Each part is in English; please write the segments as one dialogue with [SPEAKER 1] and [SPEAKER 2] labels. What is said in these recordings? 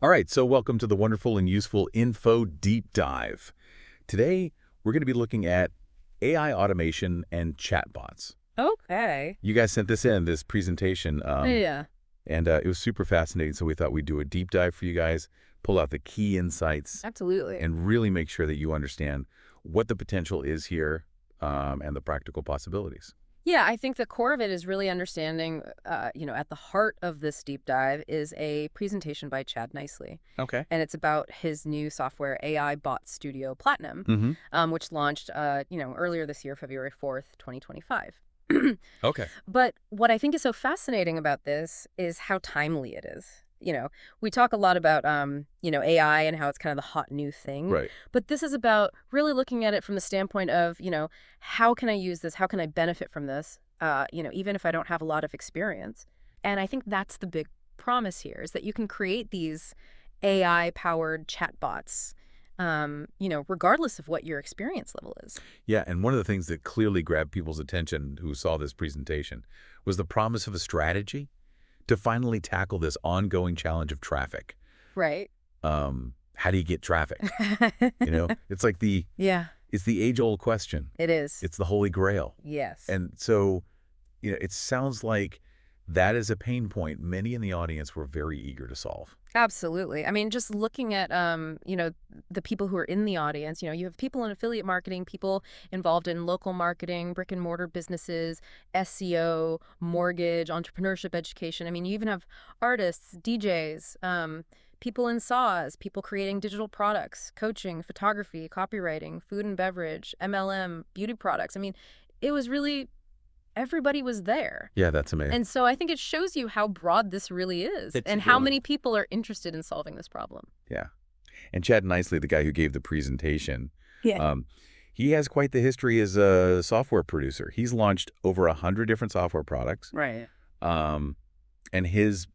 [SPEAKER 1] All right, so welcome to the wonderful and useful Info Deep Dive. Today, we're going to be looking at AI automation and chatbots.
[SPEAKER 2] Okay.
[SPEAKER 1] You guys sent this presentation,
[SPEAKER 2] Yeah,
[SPEAKER 1] and it was super fascinating, so we thought we'd do a deep dive for you guys, pull out the key insights,
[SPEAKER 2] absolutely.
[SPEAKER 1] and really make sure that you understand what the potential is here and the practical possibilities.
[SPEAKER 2] Yeah, I think the core of it is really understanding, at the heart of this deep dive is a presentation by Chad Nicely.
[SPEAKER 1] Okay.
[SPEAKER 2] And it's about his new software, AIBot Studio Platinum,
[SPEAKER 1] Mm-hmm.
[SPEAKER 2] which launched, earlier this year, February 4th, 2025.
[SPEAKER 1] Okay.
[SPEAKER 2] But what I think is so fascinating about this is how timely it is. We talk a lot about, AI and how it's kind of the hot new thing.
[SPEAKER 1] Right.
[SPEAKER 2] But this is about really looking at it from the standpoint of, how can I use this? How can I benefit from this? Even if I don't have a lot of experience. And I think that's the big promise here is that you can create these AI-powered chatbots, regardless of what your experience level is.
[SPEAKER 1] Yeah, and one of the things that clearly grabbed people's attention who saw this presentation was the promise of a strategy to finally tackle this ongoing challenge of traffic.
[SPEAKER 2] Right.
[SPEAKER 1] How do you get traffic? It's like
[SPEAKER 2] Yeah,
[SPEAKER 1] it's the age-old question.
[SPEAKER 2] it is.
[SPEAKER 1] It's the holy grail.
[SPEAKER 2] Yes.
[SPEAKER 1] And so, it sounds like that is a pain point many in the audience were very eager to solve.
[SPEAKER 2] Absolutely. I mean, just looking at, the people who are in the audience, you have people in affiliate marketing, people involved in local marketing, brick and mortar businesses, SEO, mortgage, entrepreneurship education. I mean, you even have artists, DJs, people in SaaS, people creating digital products, coaching, photography, copywriting, food and beverage, MLM, beauty products. I mean, it was really everybody was there.
[SPEAKER 1] Yeah, that's amazing.
[SPEAKER 2] And so I think it shows you how broad this really is and how many people are interested in solving this problem.
[SPEAKER 1] Yeah. And Chad Nicely, the guy who gave the presentation,
[SPEAKER 2] Yeah.
[SPEAKER 1] he has quite the history as a software producer. He's launched over 100 different software products.
[SPEAKER 2] Right.
[SPEAKER 1] Um, and his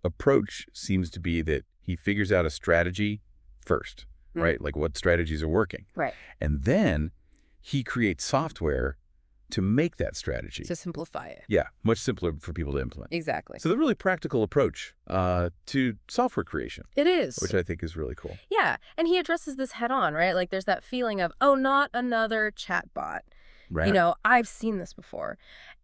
[SPEAKER 1] approach seems to be that he figures out a strategy first, right? Like what strategies are working.
[SPEAKER 2] Right.
[SPEAKER 1] And then he creates software to make that strategy.
[SPEAKER 2] To simplify it.
[SPEAKER 1] Yeah, much simpler for people to implement.
[SPEAKER 2] Exactly.
[SPEAKER 1] So the really practical approach to software creation,
[SPEAKER 2] It is.
[SPEAKER 1] which I think is really cool.
[SPEAKER 2] Yeah. And he addresses this head on, right? Like there's that feeling of, oh, not another chatbot.
[SPEAKER 1] Right.
[SPEAKER 2] I've seen this before.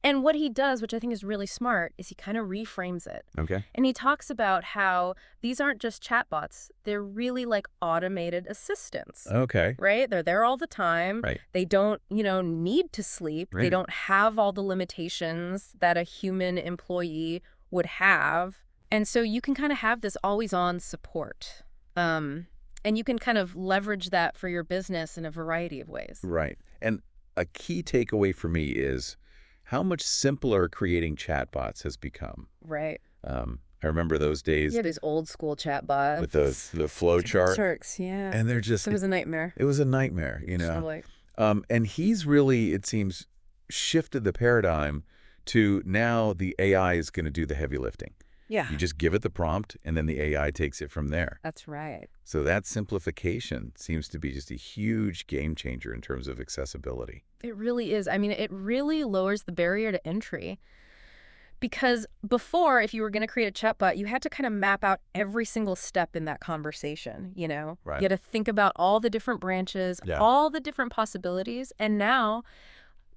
[SPEAKER 2] And what he does, which I think is really smart, is he kind of reframes it.
[SPEAKER 1] Okay.
[SPEAKER 2] And he talks about how these aren't just chatbots. They're really like automated assistants.
[SPEAKER 1] Okay.
[SPEAKER 2] Right? They're there all the time.
[SPEAKER 1] Right.
[SPEAKER 2] They don't, need to sleep. They
[SPEAKER 1] Right.
[SPEAKER 2] don't have all the limitations that a human employee would have. And so you can kind of have this always on support. And you can kind of leverage that for your business in a variety of ways.
[SPEAKER 1] Right. And a key takeaway for me is how much simpler creating chatbots has become.
[SPEAKER 2] Right.
[SPEAKER 1] I remember those days
[SPEAKER 2] Yeah, these old school chatbots.
[SPEAKER 1] with the flow chart,
[SPEAKER 2] Turks, yeah.
[SPEAKER 1] and they're just
[SPEAKER 2] It was a nightmare.
[SPEAKER 1] it was a nightmare,
[SPEAKER 2] Totally.
[SPEAKER 1] And he's really, it seems, shifted the paradigm to now the AI is going to do the heavy lifting.
[SPEAKER 2] Yeah.
[SPEAKER 1] You just give it the prompt, and then the AI takes it from there.
[SPEAKER 2] That's right.
[SPEAKER 1] So that simplification seems to be just a huge game changer in terms of accessibility.
[SPEAKER 2] It really is. I mean, it really lowers the barrier to entry. Because before, if you were going to create a chatbot, you had to kind of map out every single step in that conversation,
[SPEAKER 1] Right.
[SPEAKER 2] You had to think about all the different branches,
[SPEAKER 1] Yeah.
[SPEAKER 2] all the different possibilities, and now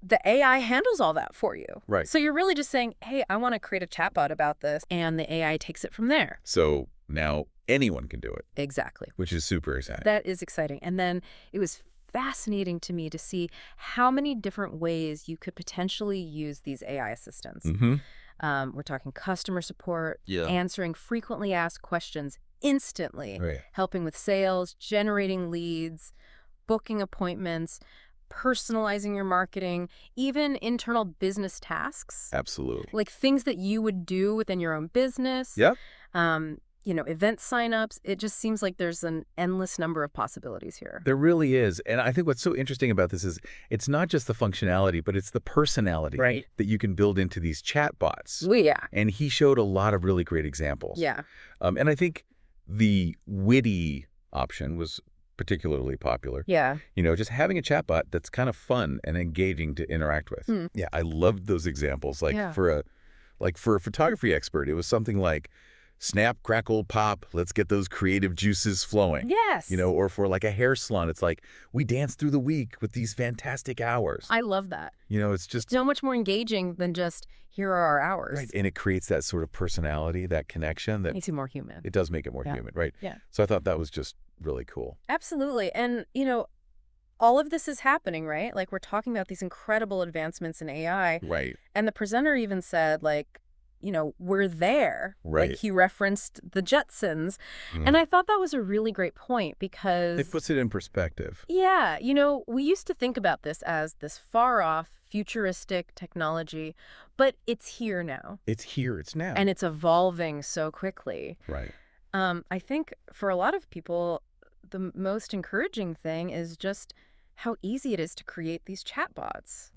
[SPEAKER 2] the AI handles all that for you.
[SPEAKER 1] Right.
[SPEAKER 2] So you're really just saying, hey, I want to create a chatbot about this, and the AI takes it from there.
[SPEAKER 1] So now anyone can do it,
[SPEAKER 2] Exactly.
[SPEAKER 1] which is super exciting.
[SPEAKER 2] That is exciting. And then it was fascinating to me to see how many different ways you could potentially use these AI assistants.
[SPEAKER 1] Mm-hmm.
[SPEAKER 2] We're talking customer support,
[SPEAKER 1] Yeah.
[SPEAKER 2] answering frequently asked questions instantly,
[SPEAKER 1] Right.
[SPEAKER 2] helping with sales, generating leads, booking appointments, personalizing your marketing, even internal business tasks,
[SPEAKER 1] Absolutely.
[SPEAKER 2] like things that you would do within your own business.
[SPEAKER 1] Yep.
[SPEAKER 2] Event signups. It just seems like there's an endless number of possibilities here.
[SPEAKER 1] There really is. And I think what's so interesting about this is it's not just the functionality, but it's the personality
[SPEAKER 2] Right.
[SPEAKER 1] that you can build into these chatbots.
[SPEAKER 2] Well, yeah.
[SPEAKER 1] And he showed a lot of really great examples.
[SPEAKER 2] Yeah.
[SPEAKER 1] And I think the witty option was particularly popular.
[SPEAKER 2] Yeah.
[SPEAKER 1] Just having a chatbot that's kind of fun and engaging to interact with. Yeah, I loved those examples.
[SPEAKER 2] Yeah.
[SPEAKER 1] For a photography expert, it was something like snap, crackle, pop, let's get those creative juices flowing.
[SPEAKER 2] Yes.
[SPEAKER 1] Or for like a hair salon, it's like, we dance through the week with these fantastic hours.
[SPEAKER 2] I love that.
[SPEAKER 1] It's just
[SPEAKER 2] So much more engaging than just, here are our hours.
[SPEAKER 1] right. And it creates that sort of personality, that connection that
[SPEAKER 2] Makes you more human.
[SPEAKER 1] it does make it more human, right?
[SPEAKER 2] Yeah.
[SPEAKER 1] So I thought that was just really cool.
[SPEAKER 2] Absolutely. And, all of this is happening, right? Like, we're talking about these incredible advancements in AI.
[SPEAKER 1] Right.
[SPEAKER 2] And the presenter even said, like, we're there.
[SPEAKER 1] Right.
[SPEAKER 2] Like, he referenced the Jetsons.
[SPEAKER 1] Mhm.
[SPEAKER 2] And I thought that was a really great point because...
[SPEAKER 1] It puts it in perspective.
[SPEAKER 2] Yeah. We used to think about this as this far-off, futuristic technology, but it's here now.
[SPEAKER 1] It's here. It's now.
[SPEAKER 2] And it's evolving so quickly.
[SPEAKER 1] Right.
[SPEAKER 2] I think for a lot of people, the most encouraging thing is just how easy it is to create these chatbots.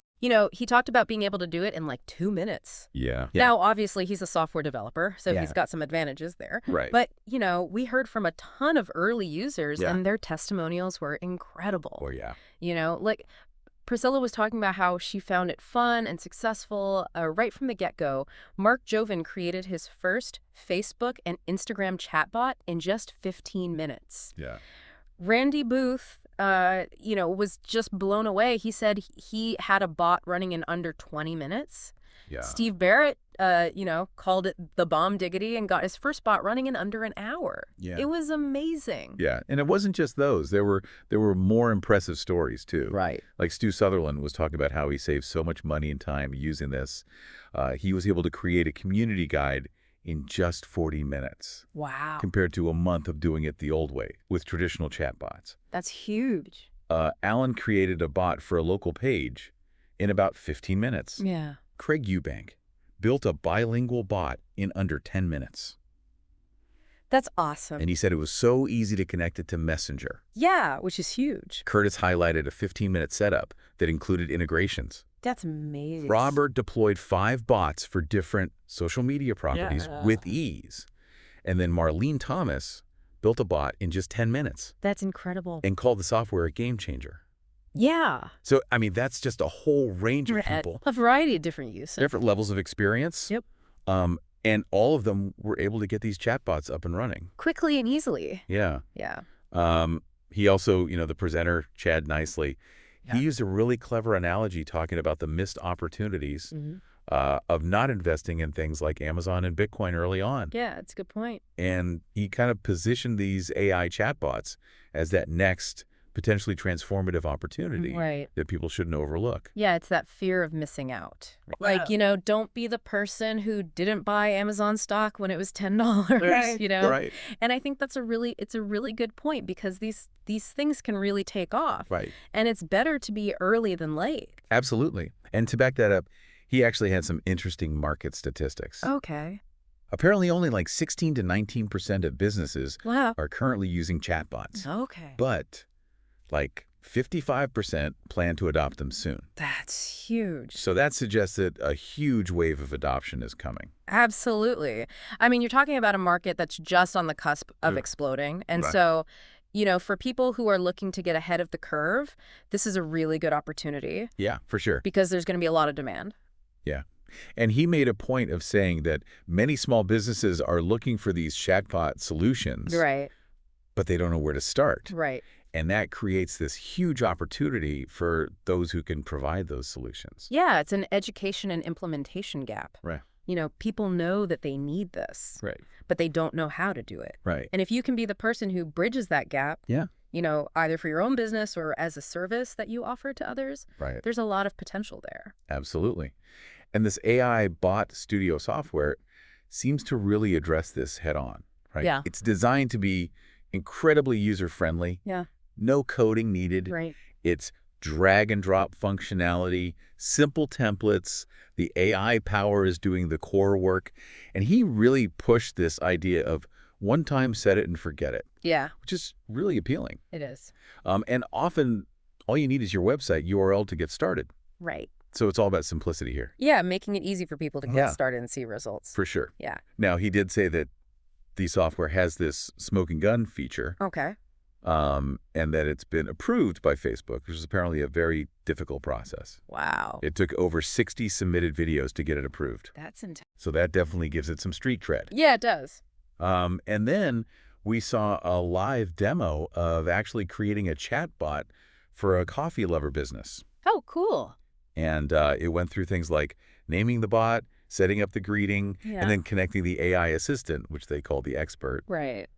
[SPEAKER 2] He talked about being able to do it in like 2 minutes.
[SPEAKER 1] Yeah.
[SPEAKER 2] Now, obviously, he's a software developer, so
[SPEAKER 1] Yeah.
[SPEAKER 2] he's got some advantages there.
[SPEAKER 1] Right.
[SPEAKER 2] But, we heard from a ton of early users,
[SPEAKER 1] Yeah.
[SPEAKER 2] and their testimonials were incredible.
[SPEAKER 1] Oh, yeah.
[SPEAKER 2] Like Priscilla was talking about how she found it fun and successful right from the get-go. Mark Joven created his first Facebook and Instagram chatbot in just 15 minutes.
[SPEAKER 1] Yeah.
[SPEAKER 2] Randy Booth, was just blown away. He said he had a bot running in under 20 minutes.
[SPEAKER 1] Yeah.
[SPEAKER 2] Steve Barrett, called it the bomb diggity and got his first bot running in under an hour.
[SPEAKER 1] Yeah.
[SPEAKER 2] It was amazing.
[SPEAKER 1] Yeah. And it wasn't just those. There were more impressive stories, too.
[SPEAKER 2] Right.
[SPEAKER 1] Like Stu Sutherland was talking about how he saved so much money and time using this. He was able to create a community guide in just 40 minutes.
[SPEAKER 2] Wow.
[SPEAKER 1] Compared to a month of doing it the old way with traditional chatbots.
[SPEAKER 2] That's huge.
[SPEAKER 1] Alan created a bot for a local page in about 15 minutes.
[SPEAKER 2] Yeah.
[SPEAKER 1] Craig Eubank built a bilingual bot in under 10 minutes.
[SPEAKER 2] That's awesome.
[SPEAKER 1] And he said it was so easy to connect it to Messenger.
[SPEAKER 2] Yeah, which is huge.
[SPEAKER 1] Curtis highlighted a 15-minute setup that included integrations.
[SPEAKER 2] That's amazing.
[SPEAKER 1] Robert deployed 5 bots for different social media properties with ease. And then Marlene Thomas built a bot in just 10 minutes.
[SPEAKER 2] That's incredible.
[SPEAKER 1] And called the software a game changer.
[SPEAKER 2] Yeah.
[SPEAKER 1] So, that's just a whole range of people.
[SPEAKER 2] A variety of different uses.
[SPEAKER 1] Different levels of experience.
[SPEAKER 2] Yep.
[SPEAKER 1] And all of them were able to get these chatbots up and running.
[SPEAKER 2] Quickly and easily.
[SPEAKER 1] Yeah.
[SPEAKER 2] Yeah.
[SPEAKER 1] He also, the presenter, Chad Nicely,
[SPEAKER 2] Yeah.
[SPEAKER 1] he used a really clever analogy talking about the missed opportunities of not investing in things like Amazon and Bitcoin early on.
[SPEAKER 2] Yeah, that's a good point.
[SPEAKER 1] And he kind of positioned these AI chatbots as that next potentially transformative opportunity that people shouldn't overlook.
[SPEAKER 2] Yeah, it's that fear of missing out. Like, don't be the person who didn't buy Amazon stock when it was $10,
[SPEAKER 1] Right.
[SPEAKER 2] And I think it's a really good point because these things can really take off.
[SPEAKER 1] Right.
[SPEAKER 2] And it's better to be early than late.
[SPEAKER 1] Absolutely. And to back that up, he actually had some interesting market statistics.
[SPEAKER 2] Okay.
[SPEAKER 1] Apparently only like 16 to 19% of businesses
[SPEAKER 2] Wow.
[SPEAKER 1] are currently using chatbots.
[SPEAKER 2] Okay.
[SPEAKER 1] But like 55% plan to adopt them soon.
[SPEAKER 2] That's huge.
[SPEAKER 1] So that suggests that a huge wave of adoption is coming.
[SPEAKER 2] Absolutely. I mean, you're talking about a market that's just on the cusp of exploding. And
[SPEAKER 1] Right.
[SPEAKER 2] so, for people who are looking to get ahead of the curve, this is a really good opportunity
[SPEAKER 1] Yeah, for sure.
[SPEAKER 2] because there's going to be a lot of demand.
[SPEAKER 1] Yeah. And he made a point of saying that many small businesses are looking for these chatbot solutions,
[SPEAKER 2] Right.
[SPEAKER 1] but they don't know where to start.
[SPEAKER 2] Right.
[SPEAKER 1] And that creates this huge opportunity for those who can provide those solutions.
[SPEAKER 2] Yeah, it's an education and implementation gap.
[SPEAKER 1] Right.
[SPEAKER 2] People know that they need this,
[SPEAKER 1] Right.
[SPEAKER 2] but they don't know how to do it.
[SPEAKER 1] Right.
[SPEAKER 2] And if you can be the person who bridges that gap,
[SPEAKER 1] Yeah.
[SPEAKER 2] either for your own business or as a service that you offer to others,
[SPEAKER 1] Right.
[SPEAKER 2] there's a lot of potential there.
[SPEAKER 1] Absolutely. And this AI bot studio software seems to really address this head on, right?
[SPEAKER 2] Yeah.
[SPEAKER 1] It's designed to be incredibly user-friendly.
[SPEAKER 2] Yeah.
[SPEAKER 1] No coding needed.
[SPEAKER 2] Right.
[SPEAKER 1] It's drag and drop functionality, simple templates. The AI power is doing the core work. And he really pushed this idea of one time set it and forget it,
[SPEAKER 2] Yeah,
[SPEAKER 1] which is really appealing.
[SPEAKER 2] it is.
[SPEAKER 1] And often all you need is your website URL to get started.
[SPEAKER 2] Right.
[SPEAKER 1] So it's all about simplicity here.
[SPEAKER 2] Yeah, making it easy for people to get
[SPEAKER 1] Yeah.
[SPEAKER 2] started and see results.
[SPEAKER 1] For sure.
[SPEAKER 2] Yeah.
[SPEAKER 1] Now, he did say that the software has this smoking gun feature,
[SPEAKER 2] Okay.
[SPEAKER 1] and that it's been approved by Facebook, which is apparently a very difficult process.
[SPEAKER 2] Wow.
[SPEAKER 1] It took over 60 submitted videos to get it approved.
[SPEAKER 2] That's intense.
[SPEAKER 1] So that definitely gives it some street cred.
[SPEAKER 2] Yeah, it does.
[SPEAKER 1] And then we saw a live demo of actually creating a chatbot for a coffee lover business.
[SPEAKER 2] Oh, cool.
[SPEAKER 1] And it went through things like naming the bot, setting up the greeting, and
[SPEAKER 2] Yeah.
[SPEAKER 1] then connecting the AI assistant, which they call the expert.
[SPEAKER 2] Right.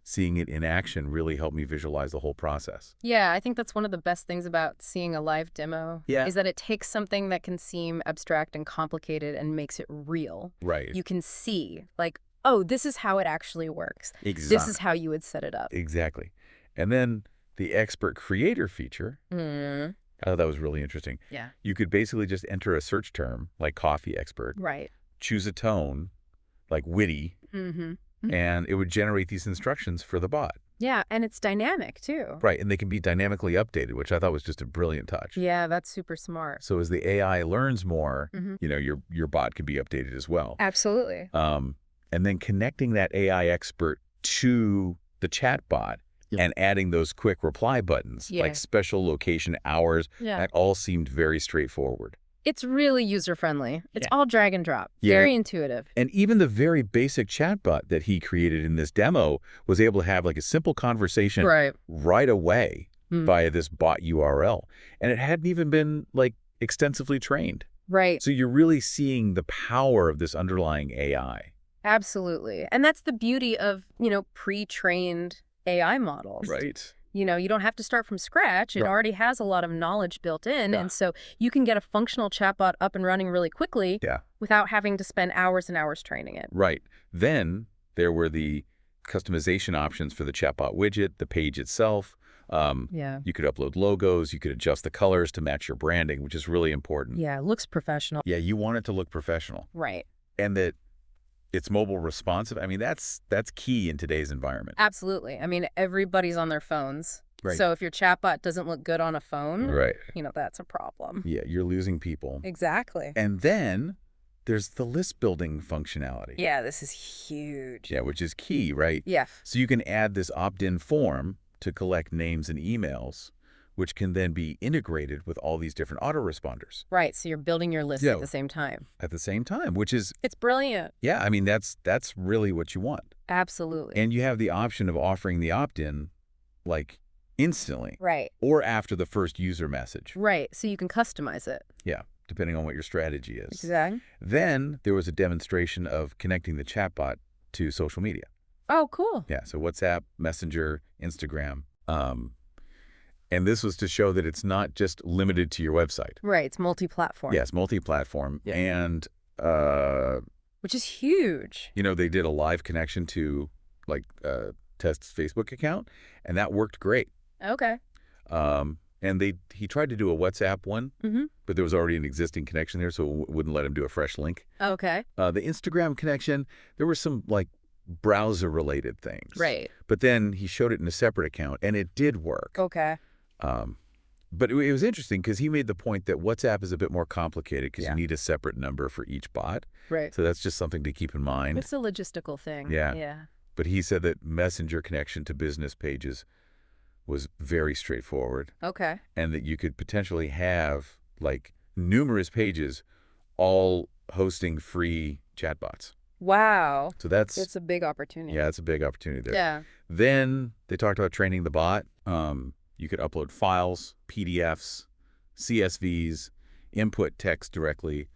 [SPEAKER 1] Seeing it in action really helped me visualize the whole process.
[SPEAKER 2] Yeah, I think that's one of the best things about seeing a live demo
[SPEAKER 1] Yeah.
[SPEAKER 2] is that it takes something that can seem abstract and complicated and makes it real.
[SPEAKER 1] Right.
[SPEAKER 2] You can see, like, oh, this is how it actually works. This is
[SPEAKER 1] Exactly.
[SPEAKER 2] how you would set it up.
[SPEAKER 1] Exactly. And then the expert creator feature,
[SPEAKER 2] Mm.
[SPEAKER 1] I thought that was really interesting.
[SPEAKER 2] Yeah.
[SPEAKER 1] You could basically just enter a search term like coffee expert,
[SPEAKER 2] Right.
[SPEAKER 1] choose a tone like witty,
[SPEAKER 2] Mm-hmm.
[SPEAKER 1] and it would generate these instructions for the bot.
[SPEAKER 2] Yeah, and it's dynamic, too.
[SPEAKER 1] Right, and they can be dynamically updated, which I thought was just a brilliant touch.
[SPEAKER 2] Yeah, that's super smart.
[SPEAKER 1] So as the AI learns more,
[SPEAKER 2] Mhm.
[SPEAKER 1] your bot can be updated as well.
[SPEAKER 2] Absolutely.
[SPEAKER 1] And then connecting that AI expert to the chatbot and adding those quick reply buttons,
[SPEAKER 2] Yeah.
[SPEAKER 1] like special location hours,
[SPEAKER 2] Yeah.
[SPEAKER 1] that all seemed very straightforward.
[SPEAKER 2] It's really user-friendly. It's
[SPEAKER 1] Yeah.
[SPEAKER 2] all drag and drop.
[SPEAKER 1] Yeah.
[SPEAKER 2] Very intuitive.
[SPEAKER 1] And even the very basic chatbot that he created in this demo was able to have like a simple conversation right away
[SPEAKER 2] Mm.
[SPEAKER 1] via this bot URL. And it hadn't even been like extensively trained.
[SPEAKER 2] Right.
[SPEAKER 1] So you're really seeing the power of this underlying AI.
[SPEAKER 2] Absolutely. And that's the beauty of, pre-trained AI models.
[SPEAKER 1] Right.
[SPEAKER 2] You don't have to start from scratch. It
[SPEAKER 1] Right.
[SPEAKER 2] already has a lot of knowledge built in.
[SPEAKER 1] Yeah.
[SPEAKER 2] And so you can get a functional chatbot up and running really quickly
[SPEAKER 1] Yeah.
[SPEAKER 2] without having to spend hours and hours training it.
[SPEAKER 1] Right. Then there were the customization options for the chatbot widget, the page itself.
[SPEAKER 2] Yeah.
[SPEAKER 1] You could upload logos. You could adjust the colors to match your branding, which is really important.
[SPEAKER 2] Yeah, it looks professional.
[SPEAKER 1] Yeah, you want it to look professional.
[SPEAKER 2] Right.
[SPEAKER 1] And that it's mobile responsive. I mean, that's key in today's environment.
[SPEAKER 2] Absolutely. I mean, everybody's on their phones.
[SPEAKER 1] Right.
[SPEAKER 2] So if your chatbot doesn't look good on a phone,
[SPEAKER 1] Right.
[SPEAKER 2] That's a problem.
[SPEAKER 1] Yeah, you're losing people.
[SPEAKER 2] Exactly.
[SPEAKER 1] And then there's the list building functionality.
[SPEAKER 2] Yeah, this is huge.
[SPEAKER 1] Yeah, which is key, right?
[SPEAKER 2] Yeah.
[SPEAKER 1] So you can add this opt-in form to collect names and emails, which can then be integrated with all these different autoresponders
[SPEAKER 2] Right. So you're building your list
[SPEAKER 1] Yeah.
[SPEAKER 2] at the same time.
[SPEAKER 1] at the same time, which is,
[SPEAKER 2] It's brilliant.
[SPEAKER 1] yeah, I mean, that's really what you want.
[SPEAKER 2] Absolutely.
[SPEAKER 1] And you have the option of offering the opt-in like instantly
[SPEAKER 2] Right.
[SPEAKER 1] or after the first user message.
[SPEAKER 2] Right. So you can customize it.
[SPEAKER 1] Yeah, depending on what your strategy is.
[SPEAKER 2] Exactly.
[SPEAKER 1] Then there was a demonstration of connecting the chatbot to social media.
[SPEAKER 2] Oh, cool.
[SPEAKER 1] Yeah, so WhatsApp, Messenger, Instagram. And this was to show that it's not just limited to your website.
[SPEAKER 2] Right. It's multi-platform.
[SPEAKER 1] Yes, multi-platform.
[SPEAKER 2] Yeah.
[SPEAKER 1] And,
[SPEAKER 2] Which is huge.
[SPEAKER 1] they did a live connection to, like, Test's Facebook account, and that worked great.
[SPEAKER 2] Okay.
[SPEAKER 1] And he tried to do a WhatsApp one,
[SPEAKER 2] Mm-hmm.
[SPEAKER 1] but there was already an existing connection there, so it wouldn't let him do a fresh link.
[SPEAKER 2] Okay.
[SPEAKER 1] The Instagram connection, there were some, like, browser-related things.
[SPEAKER 2] Right.
[SPEAKER 1] But then he showed it in a separate account, and it did work.
[SPEAKER 2] Okay.
[SPEAKER 1] But it was interesting because he made the point that WhatsApp is a bit more complicated because
[SPEAKER 2] Yeah.
[SPEAKER 1] you need a separate number for each bot.
[SPEAKER 2] Right.
[SPEAKER 1] So that's just something to keep in mind.
[SPEAKER 2] It's a logistical thing.
[SPEAKER 1] Yeah.
[SPEAKER 2] Yeah.
[SPEAKER 1] But he said that Messenger connection to business pages was very straightforward
[SPEAKER 2] Okay.
[SPEAKER 1] and that you could potentially have like numerous pages all hosting free chatbots.
[SPEAKER 2] Wow.
[SPEAKER 1] So that's
[SPEAKER 2] It's a big opportunity.
[SPEAKER 1] yeah, it's a big opportunity there.
[SPEAKER 2] Yeah.
[SPEAKER 1] Then they talked about training the bot. You could upload files, PDFs, CSVs, input text directly,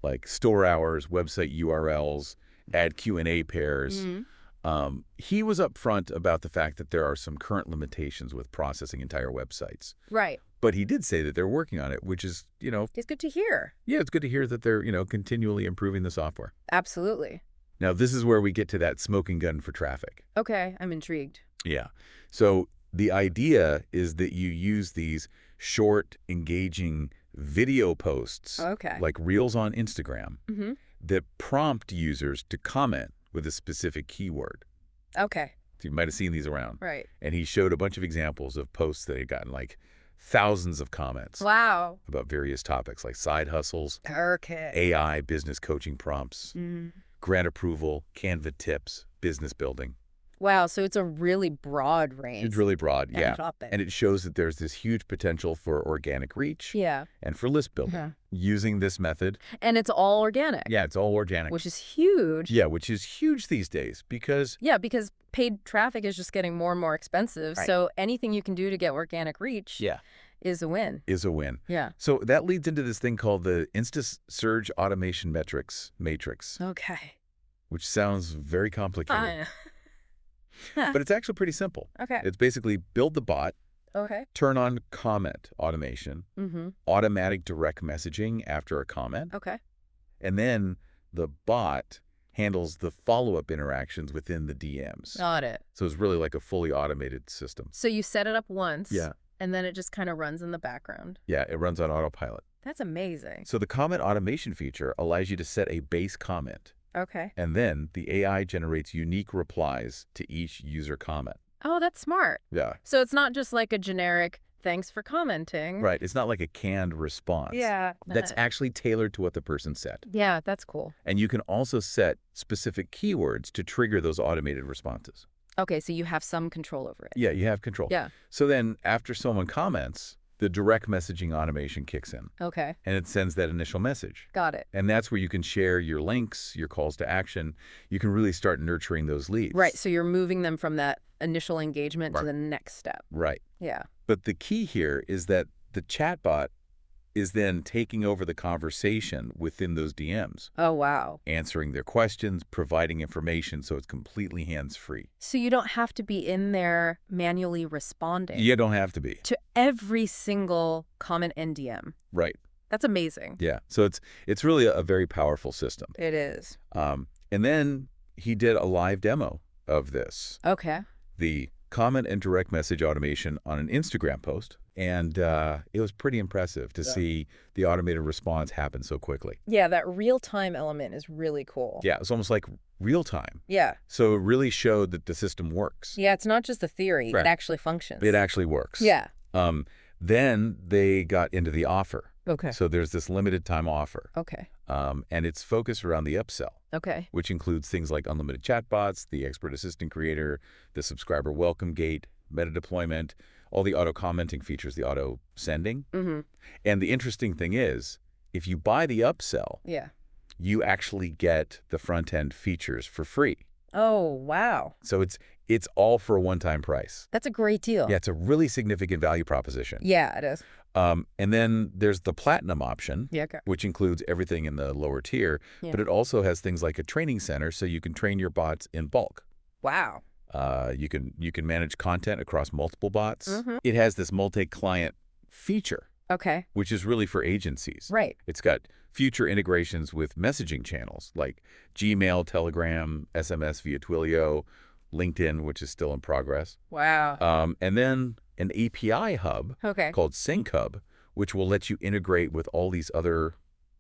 [SPEAKER 1] like store hours, website URLs, add Q&A pairs.
[SPEAKER 2] Mhm.
[SPEAKER 1] He was upfront about the fact that there are some current limitations with processing entire websites.
[SPEAKER 2] Right.
[SPEAKER 1] But he did say that they're working on it, which is,
[SPEAKER 2] It's good to hear.
[SPEAKER 1] yeah, it's good to hear that they're, continually improving the software.
[SPEAKER 2] Absolutely.
[SPEAKER 1] Now, this is where we get to that smoking gun for traffic.
[SPEAKER 2] Okay. I'm intrigued.
[SPEAKER 1] Yeah. So the idea is that you use these short, engaging video posts,
[SPEAKER 2] Okay.
[SPEAKER 1] like Reels on Instagram,
[SPEAKER 2] Mm-hmm.
[SPEAKER 1] that prompt users to comment with a specific keyword.
[SPEAKER 2] Okay.
[SPEAKER 1] So you might have seen these around.
[SPEAKER 2] Right.
[SPEAKER 1] And he showed a bunch of examples of posts that had gotten like thousands of comments
[SPEAKER 2] Wow.
[SPEAKER 1] about various topics like side hustles,
[SPEAKER 2] Okay.
[SPEAKER 1] AI business coaching prompts,
[SPEAKER 2] Mm.
[SPEAKER 1] grant approval, Canva tips, business building.
[SPEAKER 2] Wow, so it's a really broad
[SPEAKER 1] It's
[SPEAKER 2] range
[SPEAKER 1] really broad,
[SPEAKER 2] and
[SPEAKER 1] yeah.
[SPEAKER 2] topic.
[SPEAKER 1] And it shows that there's this huge potential for organic reach
[SPEAKER 2] Yeah.
[SPEAKER 1] and for list building.
[SPEAKER 2] Uh-huh.
[SPEAKER 1] Using this method,
[SPEAKER 2] And it's all organic,
[SPEAKER 1] yeah, it's all organic.
[SPEAKER 2] which is huge.
[SPEAKER 1] Yeah, which is huge these days because,
[SPEAKER 2] Yeah, because paid traffic is just getting more and more expensive.
[SPEAKER 1] right,
[SPEAKER 2] So anything you can do to get organic reach
[SPEAKER 1] yeah,
[SPEAKER 2] is a win.
[SPEAKER 1] is a win.
[SPEAKER 2] Yeah.
[SPEAKER 1] So that leads into this thing called the Insta Surge Automation Metrics Matrix,
[SPEAKER 2] Okay.
[SPEAKER 1] which sounds very complicated,
[SPEAKER 2] Uh,
[SPEAKER 1] but it's actually pretty simple.
[SPEAKER 2] okay.
[SPEAKER 1] It's basically build the bot,
[SPEAKER 2] Okay.
[SPEAKER 1] turn on comment automation,
[SPEAKER 2] Mm-hmm.
[SPEAKER 1] automatic direct messaging after a comment,
[SPEAKER 2] Okay.
[SPEAKER 1] and then the bot handles the follow-up interactions within the DMs.
[SPEAKER 2] Got it.
[SPEAKER 1] So it's really like a fully automated system.
[SPEAKER 2] So you set it up once.
[SPEAKER 1] Yeah.
[SPEAKER 2] And then it just kind of runs in the background.
[SPEAKER 1] Yeah, it runs on autopilot.
[SPEAKER 2] That's amazing.
[SPEAKER 1] So the comment automation feature allows you to set a base comment,
[SPEAKER 2] Okay.
[SPEAKER 1] and then the AI generates unique replies to each user comment.
[SPEAKER 2] Oh, that's smart.
[SPEAKER 1] Yeah.
[SPEAKER 2] So it's not just like a generic thanks for commenting.
[SPEAKER 1] Right. It's not like a canned response.
[SPEAKER 2] Yeah.
[SPEAKER 1] That's actually tailored to what the person said.
[SPEAKER 2] Yeah, that's cool.
[SPEAKER 1] And you can also set specific keywords to trigger those automated responses.
[SPEAKER 2] Okay, so you have some control over it.
[SPEAKER 1] Yeah, you have control.
[SPEAKER 2] Yeah.
[SPEAKER 1] So then after someone comments, the direct messaging automation kicks in,
[SPEAKER 2] Okay.
[SPEAKER 1] and it sends that initial message.
[SPEAKER 2] Got it.
[SPEAKER 1] And that's where you can share your links, your calls to action. You can really start nurturing those leads.
[SPEAKER 2] Right. So you're moving them from that initial engagement to
[SPEAKER 1] Right.
[SPEAKER 2] the next step.
[SPEAKER 1] Right.
[SPEAKER 2] Yeah.
[SPEAKER 1] But the key here is that the chatbot is then taking over the conversation within those DMs,
[SPEAKER 2] Oh, wow.
[SPEAKER 1] answering their questions, providing information, so it's completely hands-free.
[SPEAKER 2] So you don't have to be in there manually responding
[SPEAKER 1] You don't have to be.
[SPEAKER 2] to every single comment and DM.
[SPEAKER 1] Right.
[SPEAKER 2] That's amazing.
[SPEAKER 1] Yeah. So it's really a very powerful system.
[SPEAKER 2] It is.
[SPEAKER 1] And then he did a live demo of this,
[SPEAKER 2] Okay.
[SPEAKER 1] the comment and direct message automation on an Instagram post. And it was pretty impressive to see the automated response happen so quickly.
[SPEAKER 2] Yeah, that real-time element is really cool.
[SPEAKER 1] Yeah, it's almost like real time.
[SPEAKER 2] Yeah.
[SPEAKER 1] So it really showed that the system works.
[SPEAKER 2] Yeah, it's not just a theory.
[SPEAKER 1] Right.
[SPEAKER 2] It actually functions.
[SPEAKER 1] It actually works.
[SPEAKER 2] Yeah.
[SPEAKER 1] Then they got into the offer.
[SPEAKER 2] Okay.
[SPEAKER 1] So there's this limited time offer.
[SPEAKER 2] Okay.
[SPEAKER 1] And it's focused around the upsell,
[SPEAKER 2] Okay.
[SPEAKER 1] which includes things like unlimited chatbots, the expert assistant creator, the subscriber welcome gate, meta deployment, all the auto commenting features, the auto sending.
[SPEAKER 2] Mm-hmm.
[SPEAKER 1] And the interesting thing is, if you buy the upsell,
[SPEAKER 2] Yeah.
[SPEAKER 1] you actually get the front end features for free.
[SPEAKER 2] Oh, wow.
[SPEAKER 1] So it's all for a one-time price.
[SPEAKER 2] That's a great deal.
[SPEAKER 1] Yeah, it's a really significant value proposition.
[SPEAKER 2] Yeah, it is.
[SPEAKER 1] And then there's the platinum option,
[SPEAKER 2] Yeah, okay.
[SPEAKER 1] which includes everything in the lower tier,
[SPEAKER 2] Yeah.
[SPEAKER 1] but it also has things like a training center so you can train your bots in bulk.
[SPEAKER 2] Wow.
[SPEAKER 1] You can manage content across multiple bots.
[SPEAKER 2] Mhm.
[SPEAKER 1] It has this multi-client feature,
[SPEAKER 2] Okay.
[SPEAKER 1] which is really for agencies.
[SPEAKER 2] Right.
[SPEAKER 1] It's got future integrations with messaging channels like Gmail, Telegram, SMS via Twilio, LinkedIn, which is still in progress.
[SPEAKER 2] Wow.
[SPEAKER 1] And then an API hub
[SPEAKER 2] Okay.
[SPEAKER 1] called Sync Hub, which will let you integrate with all these other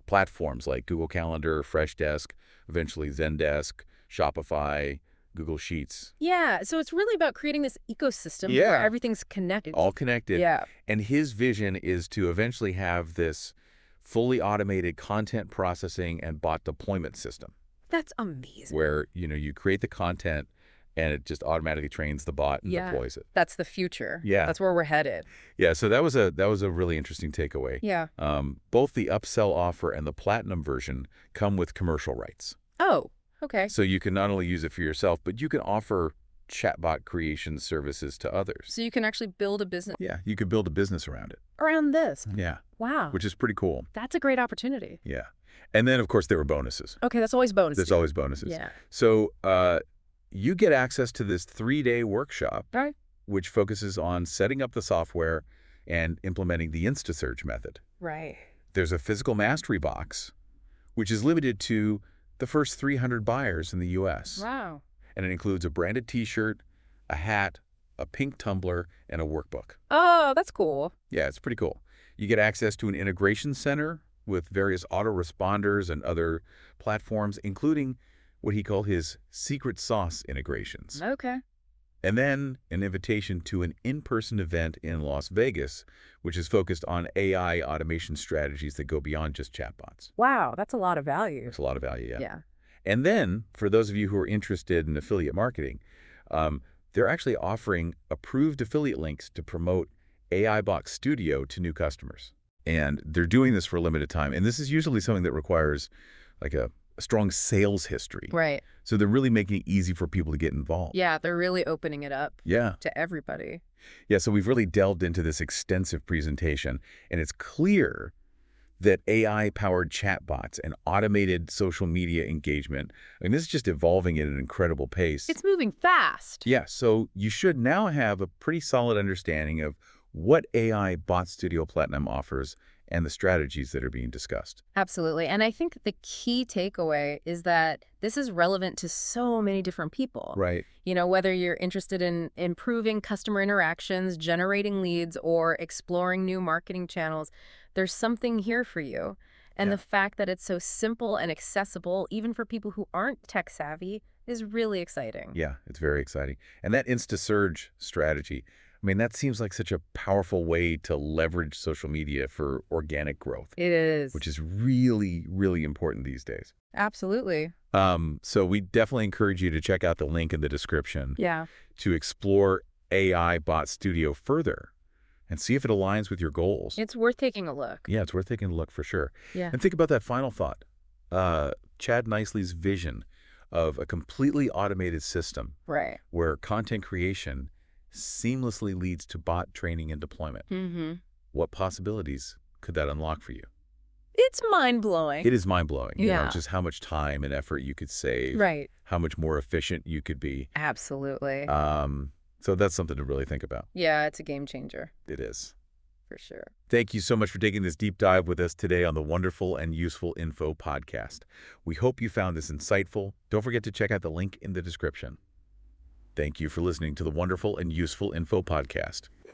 [SPEAKER 1] platforms like Google Calendar, Freshdesk, eventually Zendesk, Shopify, Google Sheets,
[SPEAKER 2] Yeah, so it's really about creating this ecosystem
[SPEAKER 1] Yeah.
[SPEAKER 2] where everything's connected.
[SPEAKER 1] all connected.
[SPEAKER 2] Yeah.
[SPEAKER 1] And his vision is to eventually have this fully automated content processing and bot deployment system
[SPEAKER 2] That's amazing.
[SPEAKER 1] where, you create the content and it just automatically trains the bot and
[SPEAKER 2] Yeah.
[SPEAKER 1] deploys it.
[SPEAKER 2] That's the future.
[SPEAKER 1] Yeah.
[SPEAKER 2] That's where we're headed.
[SPEAKER 1] Yeah, so that was a really interesting takeaway.
[SPEAKER 2] Yeah.
[SPEAKER 1] Both the upsell offer and the platinum version come with commercial rights.
[SPEAKER 2] Oh, okay.
[SPEAKER 1] So you can not only use it for yourself, but you can offer chatbot creation services to others.
[SPEAKER 2] So you can actually build a business
[SPEAKER 1] Yeah, you could build a business around it.
[SPEAKER 2] around this.
[SPEAKER 1] Yeah,
[SPEAKER 2] Wow.
[SPEAKER 1] which is pretty cool.
[SPEAKER 2] That's a great opportunity.
[SPEAKER 1] Yeah. And then, of course, there were bonuses.
[SPEAKER 2] Okay, that's always bonus.
[SPEAKER 1] There's always bonuses.
[SPEAKER 2] Yeah.
[SPEAKER 1] So you get access to this 3-day workshop,
[SPEAKER 2] Right.
[SPEAKER 1] which focuses on setting up the software and implementing the InstaSearch method.
[SPEAKER 2] Right.
[SPEAKER 1] There's a physical mastery box, which is limited to the first 300 buyers in the U.S.
[SPEAKER 2] Wow.
[SPEAKER 1] And it includes a branded T-shirt, a hat, a pink tumbler, and a workbook.
[SPEAKER 2] Oh, that's cool.
[SPEAKER 1] Yeah, it's pretty cool. You get access to an integration center with various autoresponders and other platforms, including what he called his secret sauce integrations.
[SPEAKER 2] Okay.
[SPEAKER 1] And then an invitation to an in-person event in Las Vegas, which is focused on AI automation strategies that go beyond just chatbots.
[SPEAKER 2] Wow, that's a lot of value.
[SPEAKER 1] There's a lot of value, yeah.
[SPEAKER 2] Yeah.
[SPEAKER 1] And then, for those of you who are interested in affiliate marketing, They're actually offering approved affiliate links to promote AIBot Studio to new customers. And they're doing this for a limited time. And this is usually something that requires like a strong sales history.
[SPEAKER 2] Right.
[SPEAKER 1] So they're really making it easy for people to get involved.
[SPEAKER 2] Yeah, they're really opening it up
[SPEAKER 1] Yeah.
[SPEAKER 2] to everybody.
[SPEAKER 1] Yeah, so we've really delved into this extensive presentation, and it's clear that AI-powered chatbots and automated social media engagement, I mean, this is just evolving at an incredible pace.
[SPEAKER 2] It's moving fast.
[SPEAKER 1] Yeah, so you should now have a pretty solid understanding of what AI Bot Studio Platinum offers and the strategies that are being discussed.
[SPEAKER 2] Absolutely. And I think the key takeaway is that this is relevant to so many different people.
[SPEAKER 1] Right.
[SPEAKER 2] You know, whether you're interested in improving customer interactions, generating leads, or exploring new marketing channels, there's something here for you. And
[SPEAKER 1] Yeah.
[SPEAKER 2] the fact that it's so simple and accessible, even for people who aren't tech savvy, is really exciting.
[SPEAKER 1] Yeah, it's very exciting. And that Insta-Surge strategy, I mean, that seems like such a powerful way to leverage social media for organic growth,
[SPEAKER 2] It is.
[SPEAKER 1] which is really, really important these days.
[SPEAKER 2] Absolutely.
[SPEAKER 1] So we definitely encourage you to check out the link in the description
[SPEAKER 2] Yeah.
[SPEAKER 1] to explore AI Bot Studio further and see if it aligns with your goals.
[SPEAKER 2] It's worth taking a look.
[SPEAKER 1] Yeah, it's worth taking a look for sure.
[SPEAKER 2] Yeah.
[SPEAKER 1] And think about that final thought. Chad Nicely's vision of a completely automated system
[SPEAKER 2] Right.
[SPEAKER 1] where content creation seamlessly leads to bot training and deployment.
[SPEAKER 2] Mm-hmm.
[SPEAKER 1] What possibilities could that unlock for you?
[SPEAKER 2] It's mind-blowing.
[SPEAKER 1] It is mind-blowing, you know,
[SPEAKER 2] Yeah.
[SPEAKER 1] just how much time and effort you could save,
[SPEAKER 2] Right.
[SPEAKER 1] how much more efficient you could be.
[SPEAKER 2] Absolutely.
[SPEAKER 1] So that's something to really think about.
[SPEAKER 2] Yeah, it's a game changer,
[SPEAKER 1] It is.
[SPEAKER 2] for sure.
[SPEAKER 1] Thank you so much for taking this deep dive with us today on the Wonderful and Useful Info podcast. We hope you found this insightful. Don't forget to check out the link in the description. Thank you for listening to the Wonderful and Useful Info podcast.